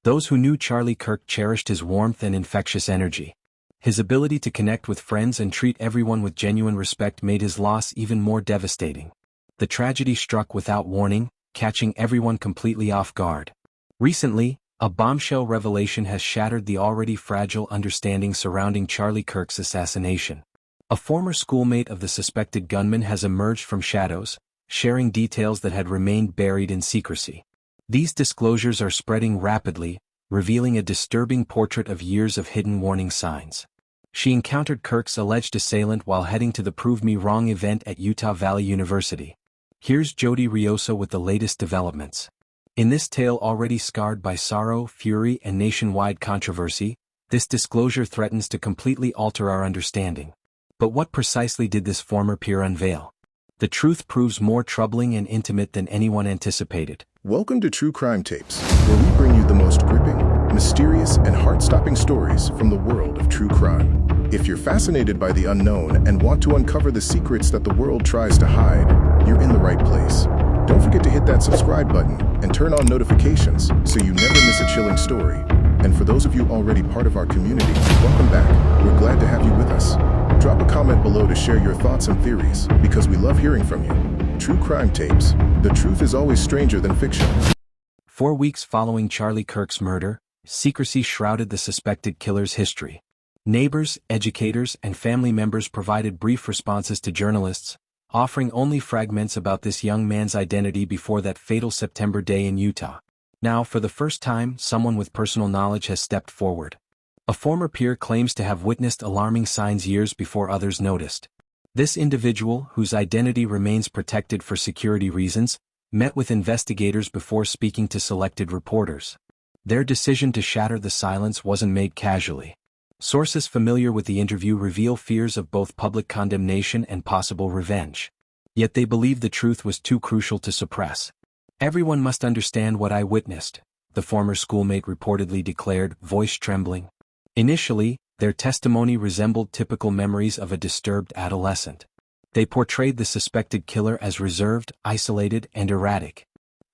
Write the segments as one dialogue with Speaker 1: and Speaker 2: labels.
Speaker 1: Those who knew Charlie Kirk cherished his warmth and infectious energy. His ability to connect with friends and treat everyone with genuine respect made his loss even more devastating. The tragedy struck without warning, catching everyone completely off guard. Recently, a bombshell revelation has shattered the already fragile understanding surrounding Charlie Kirk's assassination. A former schoolmate of the suspected gunman has emerged from shadows, sharing details that had remained buried in secrecy. These disclosures are spreading rapidly, revealing a disturbing portrait of years of hidden warning signs. She encountered Kirk's alleged assailant while heading to the Prove Me Wrong event at Utah Valley University. Here's Jody Riosa with the latest developments. In this tale already scarred by sorrow, fury, and nationwide controversy, this disclosure threatens to completely alter our understanding. But what precisely did this former peer unveil? The truth proves more troubling and intimate than anyone anticipated.
Speaker 2: Welcome to True Crime Tapes, where we bring you the most gripping, mysterious, and heart-stopping stories from the world of true crime. If you're fascinated by the unknown and want to uncover the secrets that the world tries to hide, you're in the right place. Don't forget to hit that subscribe button and turn on notifications so you never miss a chilling story. And for those of you already part of our community, welcome back. We're glad to have you with us. Drop a comment below to share your thoughts and theories, because we love hearing from you. True Crime Tapes. The truth is always stranger than fiction.
Speaker 1: 4 weeks following Charlie Kirk's murder, secrecy shrouded the suspected killer's history. Neighbors, educators, and family members provided brief responses to journalists, offering only fragments about this young man's identity before that fatal September day in Utah. Now, for the first time, someone with personal knowledge has stepped forward. A former peer claims to have witnessed alarming signs years before others noticed. This individual, whose identity remains protected for security reasons, met with investigators before speaking to selected reporters. Their decision to shatter the silence wasn't made casually. Sources familiar with the interview reveal fears of both public condemnation and possible revenge. Yet they believe the truth was too crucial to suppress. "Everyone must understand what I witnessed," the former schoolmate reportedly declared, voice trembling. Initially, their testimony resembled typical memories of a disturbed adolescent. They portrayed the suspected killer as reserved, isolated, and erratic.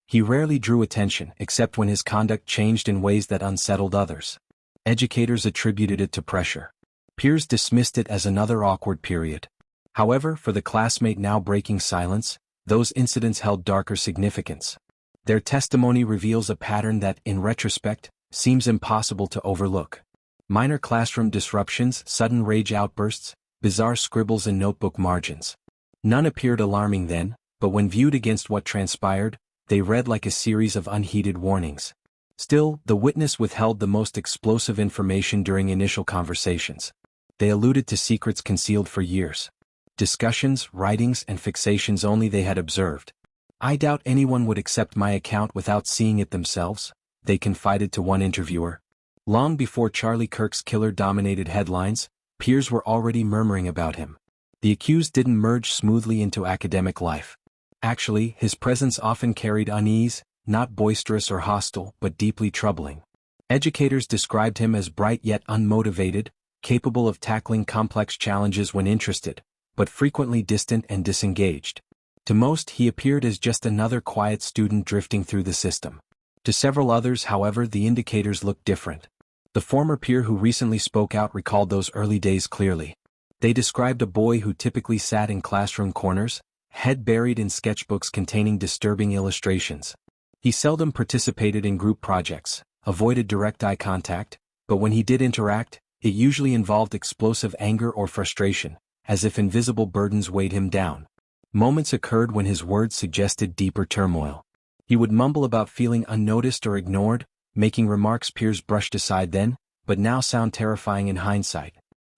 Speaker 1: He rarely drew attention except when his conduct changed in ways that unsettled others. Educators attributed it to pressure. Peers dismissed it as another awkward period. However, for the classmate now breaking silence, those incidents held darker significance. Their testimony reveals a pattern that, in retrospect, seems impossible to overlook. Minor classroom disruptions, sudden rage outbursts, bizarre scribbles in notebook margins. None appeared alarming then, but when viewed against what transpired, they read like a series of unheeded warnings. Still, the witness withheld the most explosive information during initial conversations. They alluded to secrets concealed for years. Discussions, writings, and fixations only they had observed. "I doubt anyone would accept my account without seeing it themselves," they confided to one interviewer. Long before Charlie Kirk's killer dominated headlines, peers were already murmuring about him. The accused didn't merge smoothly into academic life. Actually, his presence often carried unease, not boisterous or hostile, but deeply troubling. Educators described him as bright yet unmotivated, capable of tackling complex challenges when interested, but frequently distant and disengaged. To most, he appeared as just another quiet student drifting through the system. To several others, however, the indicators looked different. The former peer who recently spoke out recalled those early days clearly. They described a boy who typically sat in classroom corners, head buried in sketchbooks containing disturbing illustrations. He seldom participated in group projects, avoided direct eye contact, but when he did interact, it usually involved explosive anger or frustration, as if invisible burdens weighed him down. Moments occurred when his words suggested deeper turmoil. He would mumble about feeling unnoticed or ignored, making remarks peers brushed aside then, but now sound terrifying in hindsight.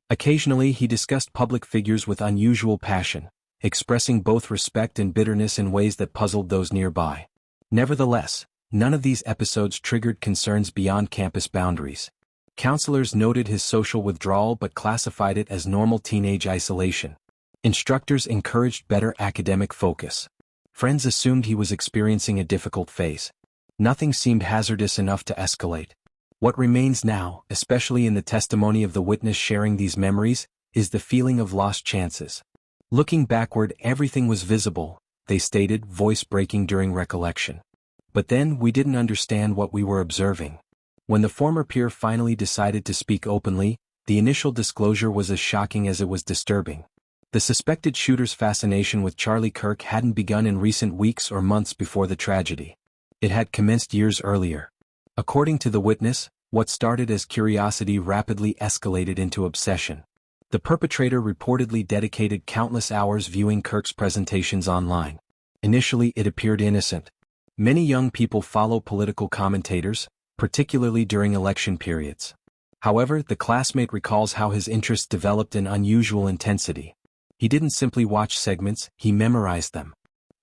Speaker 1: Occasionally he discussed public figures with unusual passion, expressing both respect and bitterness in ways that puzzled those nearby. Nevertheless, none of these episodes triggered concerns beyond campus boundaries. Counselors noted his social withdrawal but classified it as normal teenage isolation. Instructors encouraged better academic focus. Friends assumed he was experiencing a difficult phase. Nothing seemed hazardous enough to escalate. What remains now, especially in the testimony of the witness sharing these memories, is the feeling of lost chances. "Looking backward, everything was visible," they stated, voice breaking during recollection. "But then we didn't understand what we were observing. When the former peer finally decided to speak openly, the initial disclosure was as shocking as it was disturbing. The suspected shooter's fascination with Charlie Kirk hadn't begun in recent weeks or months before the tragedy. It had commenced years earlier. According to the witness, what started as curiosity rapidly escalated into obsession. The perpetrator reportedly dedicated countless hours viewing Kirk's presentations online. Initially, it appeared innocent. Many young people follow political commentators, particularly during election periods. However, the classmate recalls how his interests developed in unusual intensity. He didn't simply watch segments, he memorized them.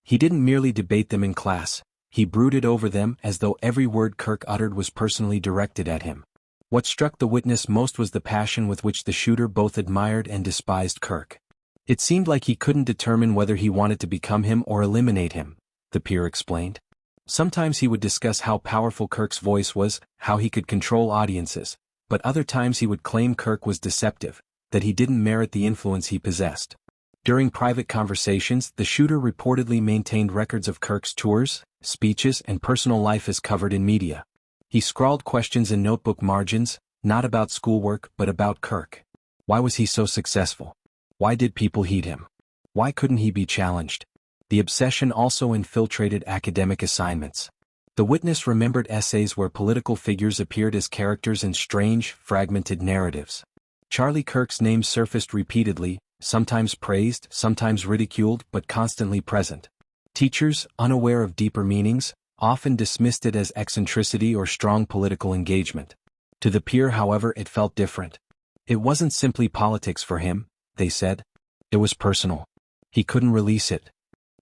Speaker 1: He didn't merely debate them in class, he brooded over them as though every word Kirk uttered was personally directed at him. What struck the witness most was the passion with which the shooter both admired and despised Kirk. It seemed like he couldn't determine whether he wanted to become him or eliminate him, the peer explained. Sometimes he would discuss how powerful Kirk's voice was, how he could control audiences, but other times he would claim Kirk was deceptive, that he didn't merit the influence he possessed. During private conversations, the shooter reportedly maintained records of Kirk's tours, speeches, and personal life as covered in media. He scrawled questions in notebook margins, not about schoolwork but about Kirk. Why was he so successful? Why did people heed him? Why couldn't he be challenged? The obsession also infiltrated academic assignments. The witness remembered essays where political figures appeared as characters in strange, fragmented narratives. Charlie Kirk's name surfaced repeatedly, sometimes praised, sometimes ridiculed, but constantly present. Teachers, unaware of deeper meanings, often dismissed it as eccentricity or strong political engagement. To the peer, however, it felt different. It wasn't simply politics for him, they said. It was personal. He couldn't release it.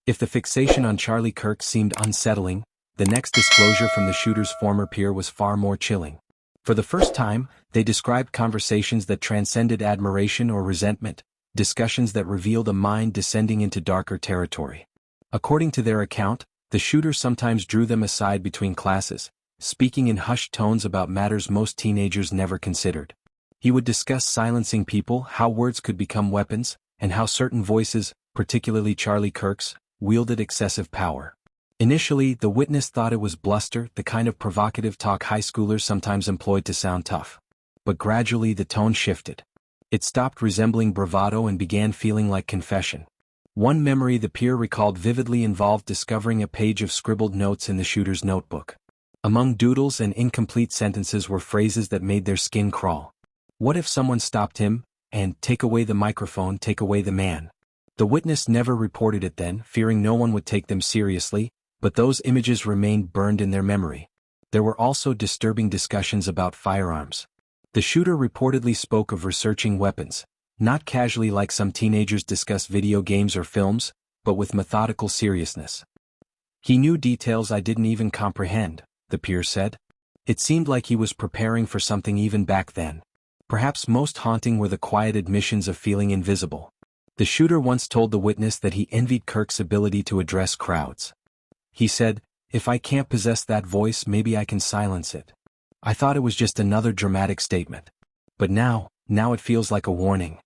Speaker 1: If the fixation on Charlie Kirk seemed unsettling, the next disclosure from the shooter's former peer was far more chilling. For the first time, they described conversations that transcended admiration or resentment, discussions that revealed a mind descending into darker territory. According to their account, the shooter sometimes drew them aside between classes, speaking in hushed tones about matters most teenagers never considered. He would discuss silencing people, how words could become weapons, and how certain voices, particularly Charlie Kirk's, wielded excessive power. Initially, the witness thought it was bluster, the kind of provocative talk high schoolers sometimes employed to sound tough. But gradually the tone shifted. It stopped resembling bravado and began feeling like confession. One memory the peer recalled vividly involved discovering a page of scribbled notes in the shooter's notebook. Among doodles and incomplete sentences were phrases that made their skin crawl. What if someone stopped him, and take away the microphone, take away the man? The witness never reported it then, fearing no one would take them seriously, but those images remained burned in their memory. There were also disturbing discussions about firearms. The shooter reportedly spoke of researching weapons, not casually like some teenagers discuss video games or films, but with methodical seriousness. He knew details I didn't even comprehend, the peer said. It seemed like he was preparing for something even back then. Perhaps most haunting were the quiet admissions of feeling invisible. The shooter once told the witness that he envied Kirk's ability to address crowds. He said, "If I can't possess that voice, maybe I can silence it." I thought it was just another dramatic statement. But now it feels like a warning.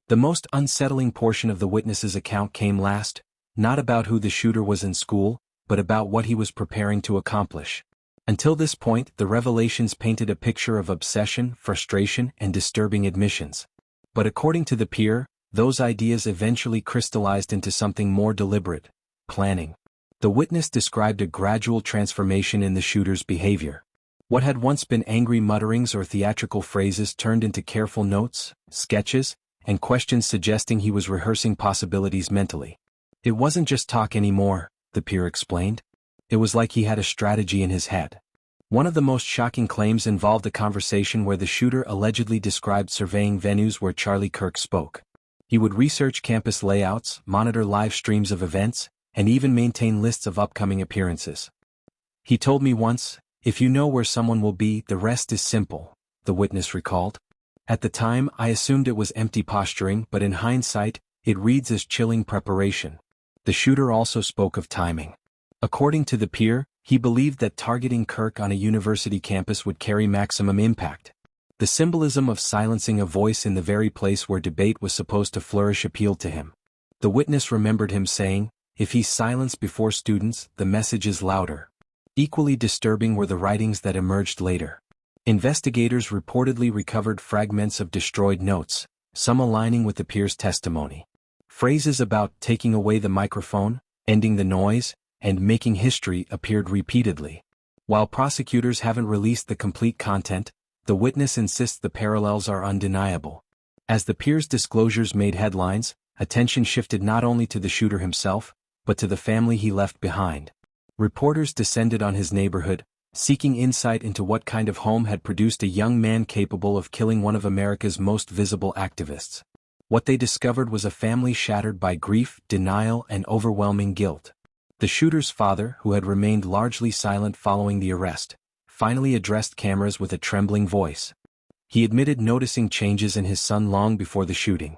Speaker 1: The most unsettling portion of the witness's account came last, not about who the shooter was in school, but about what he was preparing to accomplish. Until this point, the revelations painted a picture of obsession, frustration, and disturbing admissions. But according to the peer, those ideas eventually crystallized into something more deliberate: planning. The witness described a gradual transformation in the shooter's behavior. What had once been angry mutterings or theatrical phrases turned into careful notes, sketches, and questions suggesting he was rehearsing possibilities mentally. It wasn't just talk anymore, the peer explained. It was like he had a strategy in his head. One of the most shocking claims involved a conversation where the shooter allegedly described surveying venues where Charlie Kirk spoke. He would research campus layouts, monitor live streams of events, and even maintain lists of upcoming appearances. He told me once, "If you know where someone will be, the rest is simple," the witness recalled. At the time, I assumed it was empty posturing, but in hindsight, it reads as chilling preparation. The shooter also spoke of timing. According to the peer, he believed that targeting Kirk on a university campus would carry maximum impact. The symbolism of silencing a voice in the very place where debate was supposed to flourish appealed to him. The witness remembered him saying, "If he's silenced before students, the message is louder." Equally disturbing were the writings that emerged later. Investigators reportedly recovered fragments of destroyed notes, some aligning with the peer's testimony. Phrases about taking away the microphone, ending the noise, and making history appeared repeatedly. While prosecutors haven't released the complete content, the witness insists the parallels are undeniable. As the peer's disclosures made headlines, attention shifted not only to the shooter himself, but to the family he left behind. Reporters descended on his neighborhood, seeking insight into what kind of home had produced a young man capable of killing one of America's most visible activists. What they discovered was a family shattered by grief, denial, and overwhelming guilt. The shooter's father, who had remained largely silent following the arrest, finally addressed cameras with a trembling voice. He admitted noticing changes in his son long before the shooting.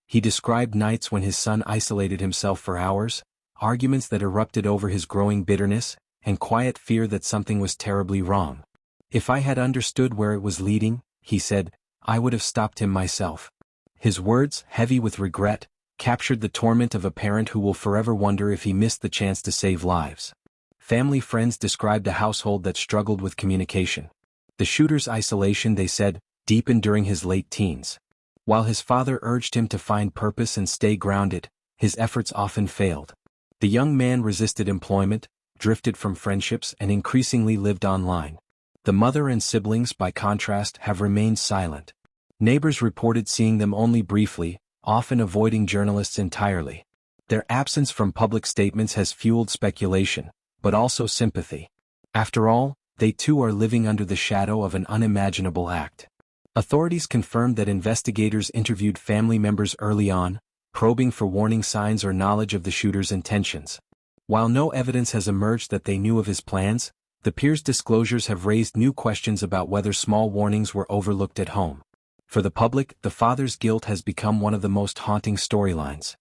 Speaker 1: He described nights when his son isolated himself for hours, arguments that erupted over his growing bitterness, and quiet fear that something was terribly wrong. "If I had understood where it was leading," he said, "I would have stopped him myself." His words, heavy with regret, captured the torment of a parent who will forever wonder if he missed the chance to save lives. Family friends described a household that struggled with communication. The shooter's isolation, they said, deepened during his late teens. While his father urged him to find purpose and stay grounded, his efforts often failed. The young man resisted employment, drifted from friendships, and increasingly lived online. The mother and siblings, by contrast, have remained silent. Neighbors reported seeing them only briefly, often avoiding journalists entirely. Their absence from public statements has fueled speculation, but also sympathy. After all, they too are living under the shadow of an unimaginable act. Authorities confirmed that investigators interviewed family members early on, probing for warning signs or knowledge of the shooter's intentions. While no evidence has emerged that they knew of his plans, the peer's disclosures have raised new questions about whether small warnings were overlooked at home. For the public, the father's guilt has become one of the most haunting storylines.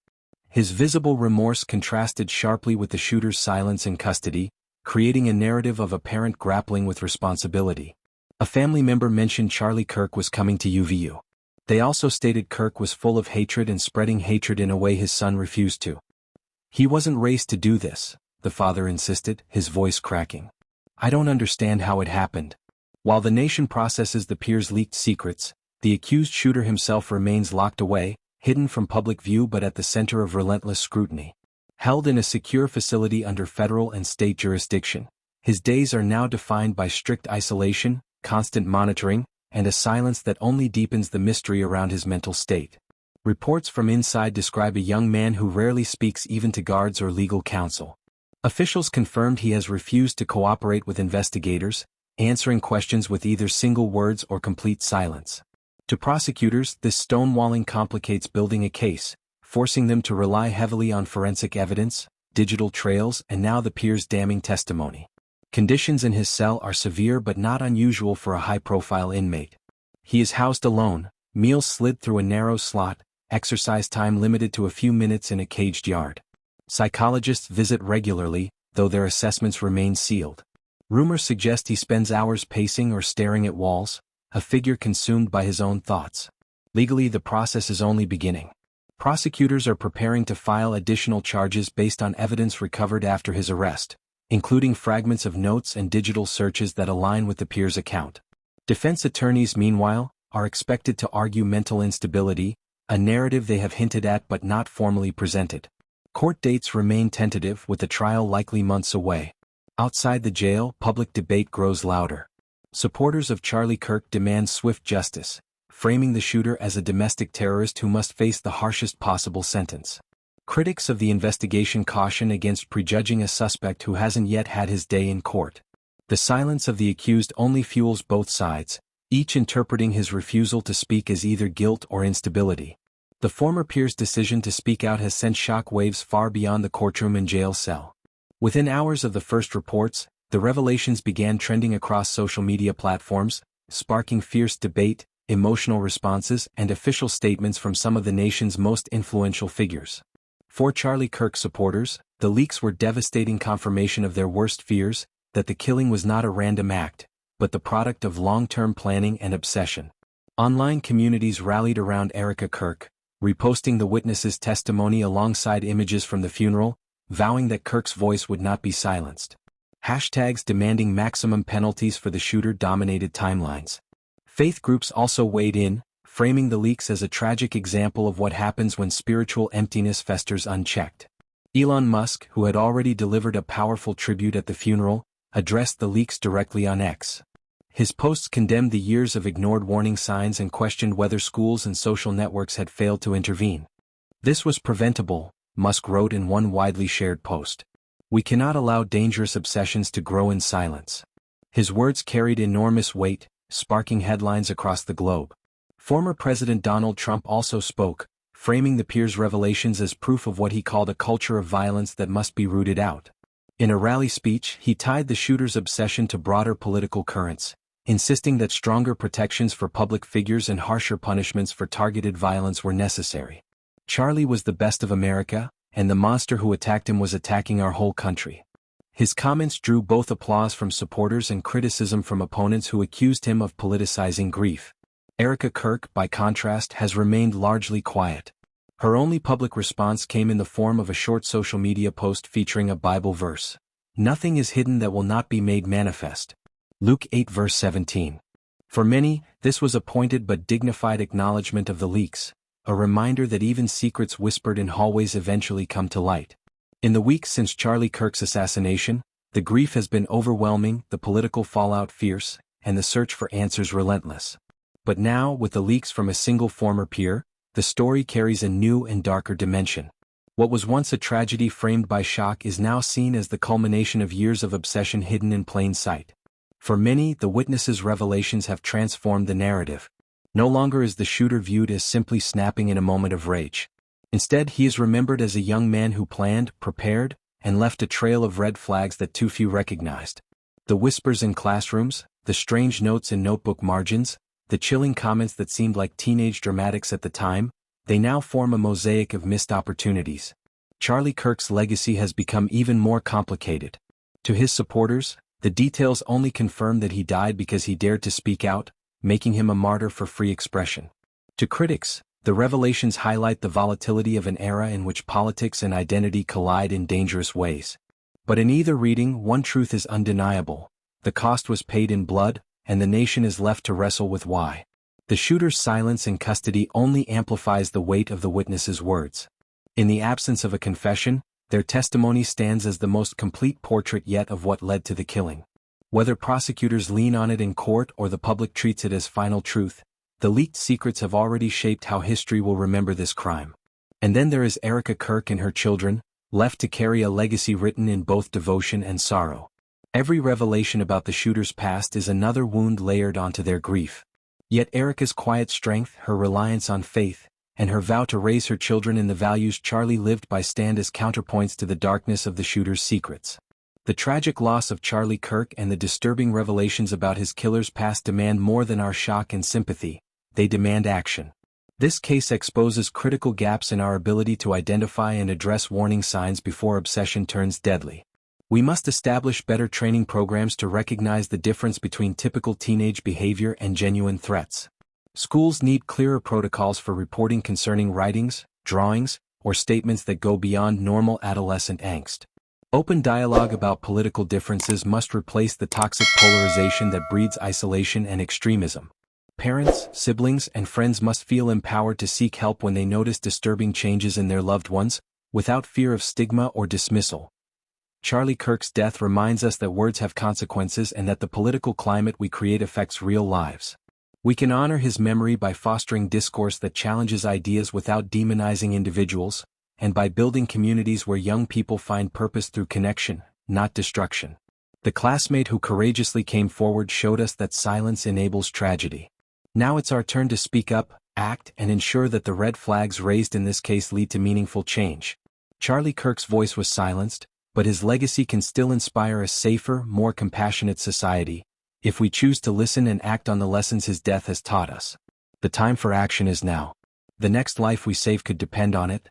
Speaker 1: His visible remorse contrasted sharply with the shooter's silence in custody, creating a narrative of a parent grappling with responsibility. A family member mentioned Charlie Kirk was coming to UVU. They also stated Kirk was full of hatred and spreading hatred in a way his son refused to. "He wasn't raised to do this," the father insisted, his voice cracking. "I don't understand how it happened." While the nation processes the peer's leaked secrets, the accused shooter himself remains locked away, hidden from public view but at the center of relentless scrutiny. Held in a secure facility under federal and state jurisdiction, his days are now defined by strict isolation, constant monitoring, and a silence that only deepens the mystery around his mental state. Reports from inside describe a young man who rarely speaks even to guards or legal counsel. Officials confirmed he has refused to cooperate with investigators, answering questions with either single words or complete silence. To prosecutors, this stonewalling complicates building a case, forcing them to rely heavily on forensic evidence, digital trails, and now the peer's damning testimony. Conditions in his cell are severe but not unusual for a high-profile inmate. He is housed alone, meals slid through a narrow slot, exercise time limited to a few minutes in a caged yard. Psychologists visit regularly, though their assessments remain sealed. Rumors suggest he spends hours pacing or staring at walls, a figure consumed by his own thoughts. Legally, the process is only beginning. Prosecutors are preparing to file additional charges based on evidence recovered after his arrest, including fragments of notes and digital searches that align with the peer's account. Defense attorneys, meanwhile, are expected to argue mental instability, a narrative they have hinted at but not formally presented. Court dates remain tentative, with the trial likely months away. Outside the jail, public debate grows louder. Supporters of Charlie Kirk demand swift justice, framing the shooter as a domestic terrorist who must face the harshest possible sentence. Critics of the investigation caution against prejudging a suspect who hasn't yet had his day in court. The silence of the accused only fuels both sides, each interpreting his refusal to speak as either guilt or instability. The former peer's decision to speak out has sent shock waves far beyond the courtroom and jail cell. Within hours of the first reports, the revelations began trending across social media platforms, sparking fierce debate, emotional responses, and official statements from some of the nation's most influential figures. For Charlie Kirk supporters, the leaks were devastating confirmation of their worst fears, that the killing was not a random act, but the product of long-term planning and obsession. Online communities rallied around Erica Kirk, reposting the witness's testimony alongside images from the funeral, vowing that Kirk's voice would not be silenced. Hashtags demanding maximum penalties for the shooter dominated timelines. Faith groups also weighed in, framing the leaks as a tragic example of what happens when spiritual emptiness festers unchecked. Elon Musk, who had already delivered a powerful tribute at the funeral, addressed the leaks directly on X. His posts condemned the years of ignored warning signs and questioned whether schools and social networks had failed to intervene. This was preventable, Musk wrote in one widely shared post. We cannot allow dangerous obsessions to grow in silence. His words carried enormous weight, sparking headlines across the globe. Former President Donald Trump also spoke, framing the peer's revelations as proof of what he called a culture of violence that must be rooted out. In a rally speech, he tied the shooter's obsession to broader political currents, insisting that stronger protections for public figures and harsher punishments for targeted violence were necessary. Charlie was the best of America, and the monster who attacked him was attacking our whole country. His comments drew both applause from supporters and criticism from opponents who accused him of politicizing grief. Charlie Kirk, by contrast, has remained largely quiet. Her only public response came in the form of a short social media post featuring a Bible verse. Nothing is hidden that will not be made manifest. Luke 8 verse 17. For many, this was a pointed but dignified acknowledgement of the leaks, a reminder that even secrets whispered in hallways eventually come to light. In the weeks since Charlie Kirk's assassination, the grief has been overwhelming, the political fallout fierce, and the search for answers relentless. But now, with the leaks from a single former peer, the story carries a new and darker dimension. What was once a tragedy framed by shock is now seen as the culmination of years of obsession hidden in plain sight. For many, the witnesses' revelations have transformed the narrative. No longer is the shooter viewed as simply snapping in a moment of rage. Instead, he is remembered as a young man who planned, prepared, and left a trail of red flags that too few recognized. The whispers in classrooms, the strange notes in notebook margins, the chilling comments that seemed like teenage dramatics at the time, they now form a mosaic of missed opportunities. Charlie Kirk's legacy has become even more complicated. To his supporters, the details only confirm that he died because he dared to speak out, making him a martyr for free expression. To critics, the revelations highlight the volatility of an era in which politics and identity collide in dangerous ways. But in either reading, one truth is undeniable: the cost was paid in blood, and the nation is left to wrestle with why. The shooter's silence in custody only amplifies the weight of the witnesses' words. In the absence of a confession, their testimony stands as the most complete portrait yet of what led to the killing. Whether prosecutors lean on it in court or the public treats it as final truth, the leaked secrets have already shaped how history will remember this crime. And then there is Charlie Kirk and her children, left to carry a legacy written in both devotion and sorrow. Every revelation about the shooter's past is another wound layered onto their grief. Yet Erica's quiet strength, her reliance on faith, and her vow to raise her children in the values Charlie lived by stand as counterpoints to the darkness of the shooter's secrets. The tragic loss of Charlie Kirk and the disturbing revelations about his killer's past demand more than our shock and sympathy, they demand action. This case exposes critical gaps in our ability to identify and address warning signs before obsession turns deadly. We must establish better training programs to recognize the difference between typical teenage behavior and genuine threats. Schools need clearer protocols for reporting concerning writings, drawings, or statements that go beyond normal adolescent angst. Open dialogue about political differences must replace the toxic polarization that breeds isolation and extremism. Parents, siblings, and friends must feel empowered to seek help when they notice disturbing changes in their loved ones, without fear of stigma or dismissal. Charlie Kirk's death reminds us that words have consequences and that the political climate we create affects real lives. We can honor his memory by fostering discourse that challenges ideas without demonizing individuals, and by building communities where young people find purpose through connection, not destruction. The classmate who courageously came forward showed us that silence enables tragedy. Now it's our turn to speak up, act, and ensure that the red flags raised in this case lead to meaningful change. Charlie Kirk's voice was silenced, but his legacy can still inspire a safer, more compassionate society, if we choose to listen and act on the lessons his death has taught us. The time for action is now. The next life we save could depend on it.